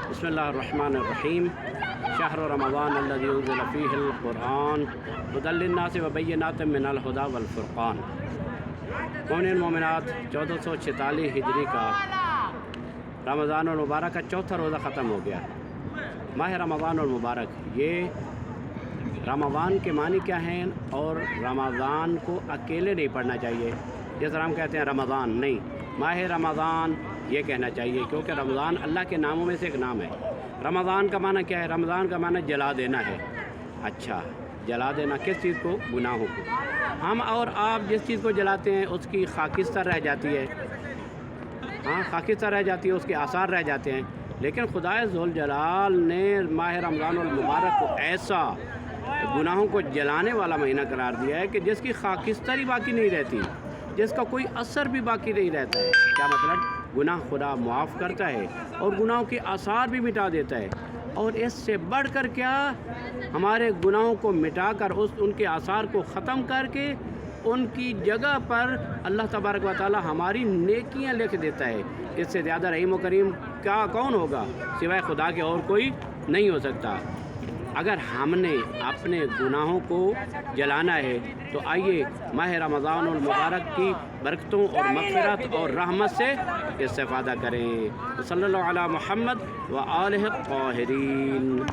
بسم اللہ الرحمن الرحیم شہر رمضان الذی انزل فیہ القرآن ھدی للناس وبینات من الھدی والفرقان۔ مومنین مومنات، 1446 ہجری کا رمضان المبارک کا چوتھا روزہ ختم ہو گیا۔ ماہ رمضان المبارک، یہ رمضان کے معنی کیا ہیں؟ اور رمضان کو اکیلے نہیں پڑھنا چاہیے جس طرح ہم کہتے ہیں رمضان، نہیں، ماہ رمضان یہ کہنا چاہیے، کیونکہ رمضان اللہ کے ناموں میں سے ایک نام ہے۔ رمضان کا معنی کیا ہے؟ رمضان کا معنی جلا دینا ہے۔ اچھا، جلا دینا کس چیز کو؟ گناہوں کو۔ ہم اور آپ جس چیز کو جلاتے ہیں اس کی خاکستر رہ جاتی ہے، خاکستر رہ جاتی ہے، اس کے آثار رہ جاتے ہیں، لیکن خدا ذوالجلال نے ماہ رمضان المبارک کو ایسا گناہوں کو جلانے والا مہینہ قرار دیا ہے کہ جس کی خاکستر ہی باقی نہیں رہتی، جس کا کوئی اثر بھی باقی نہیں رہتا ہے۔ کیا مطلب؟ گناہ خدا معاف کرتا ہے اور گناہوں کے آثار بھی مٹا دیتا ہے، اور اس سے بڑھ کر کیا، ہمارے گناہوں کو مٹا کر ان کے آثار کو ختم کر کے ان کی جگہ پر اللہ تبارک و تعالی ہماری نیکیاں لکھ دیتا ہے۔ اس سے زیادہ رحیم و کریم کیا کون ہوگا سوائے خدا کے؟ اور کوئی نہیں ہو سکتا۔ اگر ہم نے اپنے گناہوں کو جلانا ہے تو آئیے ماہ رمضان المبارک کی برکتوں اور مغفرت اور رحمت سے استفادہ کریں۔ صلی اللہ علی محمد و آلہ الطاہرین۔